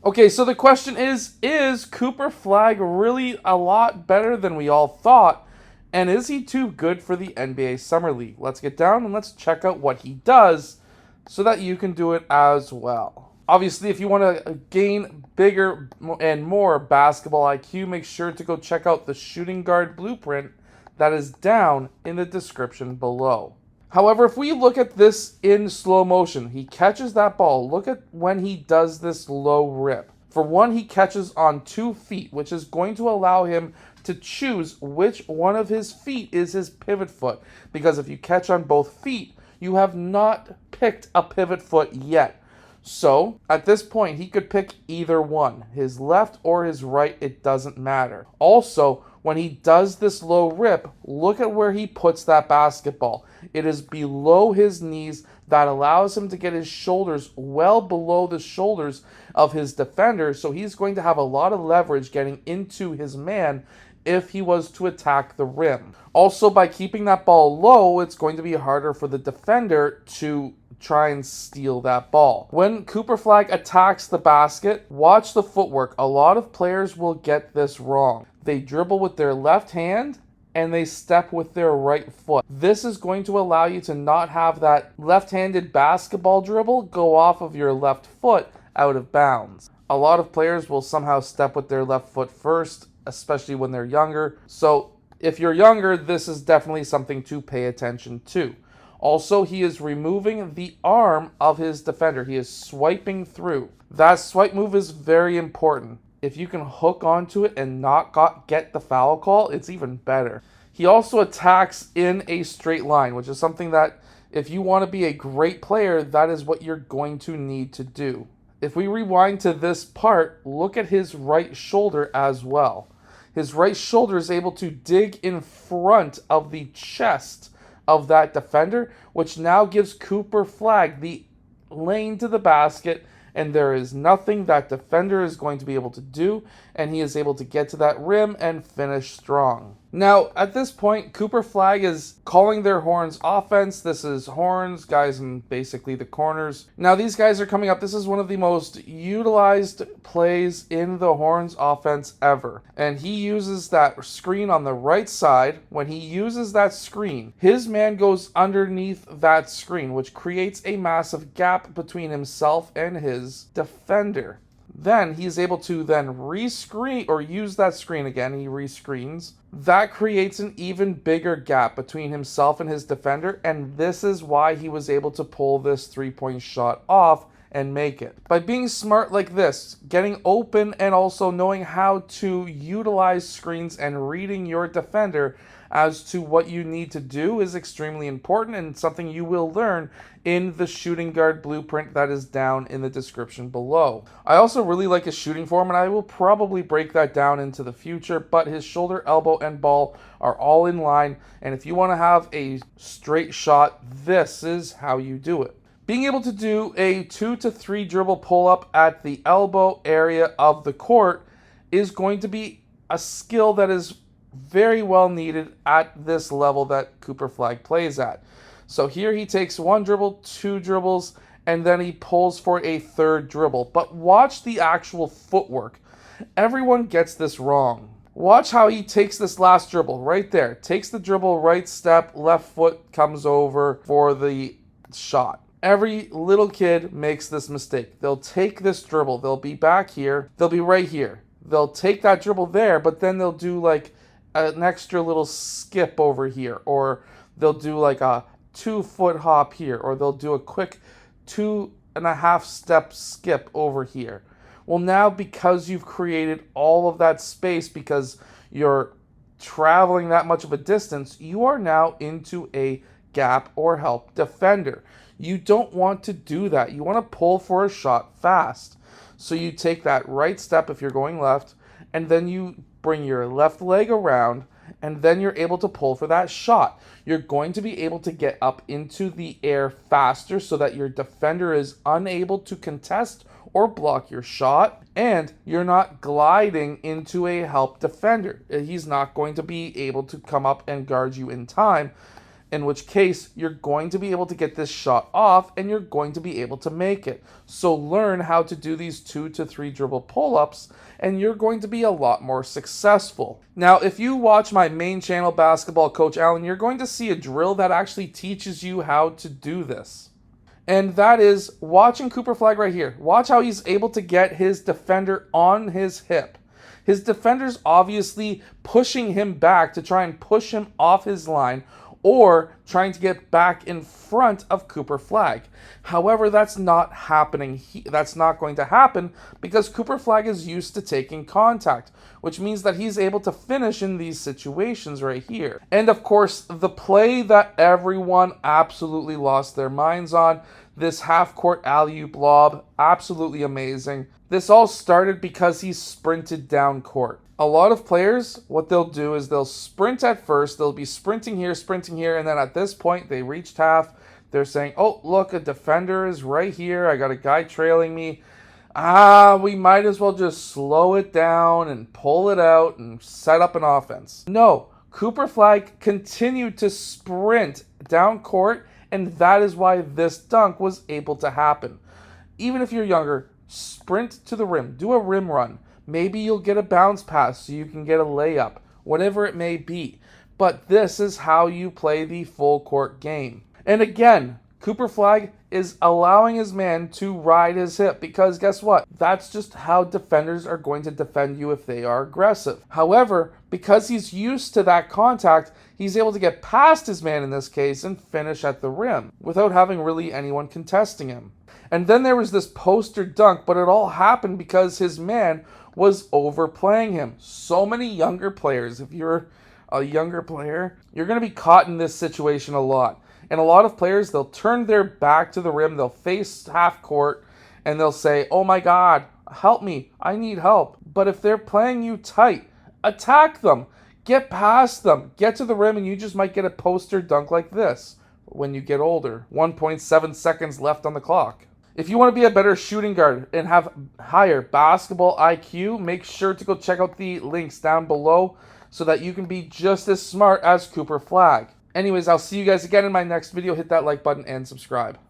Okay, so the question is Cooper Flagg really a lot better than we all thought? And is he too good for the NBA Summer League? Let's get down and let's check out what he does so that you can do it as well. Obviously, if you want to gain bigger and more basketball IQ, make sure to go check out the shooting guard blueprint that is down in the description below. However, if we look at this in slow motion, he catches that ball. Look at when he does this low rip. For one, he catches on 2 feet, which is going to allow him to choose which one of his feet is his pivot foot. Because if you catch on both feet, you have not picked a pivot foot yet. So, at this point, he could pick either one. His left or his right, it doesn't matter. Also, when he does this low rip, look at where he puts that basketball. It is below his knees. That allows him to get his shoulders well below the shoulders of his defender, so he's going to have a lot of leverage getting into his man if he was to attack the rim. Also, by keeping that ball low, it's going to be harder for the defender to try and steal that ball. When Cooper Flagg attacks the basket, watch the footwork. A lot of players will get this wrong. They dribble with their left hand and they step with their right foot. This is going to allow you to not have that left-handed basketball dribble go off of your left foot out of bounds. A lot of players will somehow step with their left foot first, especially when they're younger. So if you're younger, this is definitely something to pay attention to. Also, he is removing the arm of his defender. He is swiping through. That swipe move is very important. If you can hook onto it and not get the foul call, it's even better. He also attacks in a straight line, which is something that if you want to be a great player, that is what you're going to need to do. If we rewind to this part, look at his right shoulder as well. His right shoulder is able to dig in front of the chest of that defender, which now gives Cooper Flagg the lane to the basket, and there is nothing that defender is going to be able to do, and he is able to get to that rim and finish strong. Now, at this point, Cooper Flagg is calling their horns offense. This is horns, guys in basically the corners. Now, these guys are coming up. This is one of the most utilized plays in the horns offense ever. And he uses that screen on the right side. When he uses that screen, his man goes underneath that screen, which creates a massive gap between himself and his defender. Then he's able to then rescreen or use that screen again. He rescreens. That creates an even bigger gap between himself and his defender, and this is why he was able to pull this three-point shot off and make it. By being smart like this, getting open and also knowing how to utilize screens and reading your defender as to what you need to do is extremely important and something you will learn in the shooting guard blueprint that is down in the description below. I also really like his shooting form, and I will probably break that down into the future, but his shoulder, elbow, and ball are all in line, and if you want to have a straight shot, this is how you do it. Being able to do a 2 to 3 dribble pull-up at the elbow area of the court is going to be a skill that is very well needed at this level that Cooper Flagg plays at. So here he takes 1 dribble, 2 dribbles, and then he pulls for a 3rd dribble. But watch the actual footwork. Everyone gets this wrong. Watch how he takes this last dribble right there. Takes the dribble, right step, left foot comes over for the shot. Every little kid makes this mistake. They'll take this dribble. They'll be back here. They'll be right here. They'll take that dribble there, but then they'll do like an extra little skip over here, or they'll do like a 2-foot hop here, or they'll do a quick 2.5 step skip over here. Well, now because you've created all of that space, because you're traveling that much of a distance, you are now into a gap or help defender. You don't want to do that. You want to pull for a shot fast. So you take that right step if you're going left, and then you bring your left leg around, and then you're able to pull for that shot. You're going to be able to get up into the air faster so that your defender is unable to contest or block your shot, and you're not gliding into a help defender. He's not going to be able to come up and guard you in time. in which case you're going to be able to get this shot off and you're going to be able to make it. So learn how to do these 2 to 3 dribble pull-ups and you're going to be a lot more successful. Now, if you watch my main channel, Basketball Coach Allen, you're going to see a drill that actually teaches you how to do this. And that is watching Cooper Flagg right here. Watch how he's able to get his defender on his hip. His defender's obviously pushing him back to try and push him off his line or trying to get back in front of Cooper Flagg. However, that's not happening. That's not going to happen because Cooper Flagg is used to taking contact, which means that he's able to finish in these situations right here. And of course, the play that everyone absolutely lost their minds on, this half-court alley-oop lob, absolutely amazing. This all started because he sprinted down court. A lot of players, what they'll do is they'll sprint at first, they'll be sprinting here, and then at this point, they reached half, they're saying, oh, look, a defender is right here, I got a guy trailing me. We might as well just slow it down and pull it out and set up an offense. No, Cooper Flagg continued to sprint down court, and that is why this dunk was able to happen. Even if you're younger, sprint to the rim, do a rim run. Maybe you'll get a bounce pass so you can get a layup, whatever it may be. But this is how you play the full court game. And again, Cooper Flagg is allowing his man to ride his hip because guess what? That's just how defenders are going to defend you if they are aggressive. However, because he's used to that contact, he's able to get past his man in this case and finish at the rim without having really anyone contesting him. And then there was this poster dunk, but it all happened because his man was overplaying him. So many younger players, if you're a younger player, you're going to be caught in this situation a lot. And a lot of players, they'll turn their back to the rim, they'll face half court, and they'll say, oh my God, help me, I need help. But if they're playing you tight, attack them, get past them, get to the rim, and you just might get a poster dunk like this when you get older. 1.7 seconds left on the clock. If you want to be a better shooting guard and have higher basketball IQ, make sure to go check out the links down below so that you can be just as smart as Cooper Flagg. Anyways, I'll see you guys again in my next video. Hit that like button and subscribe.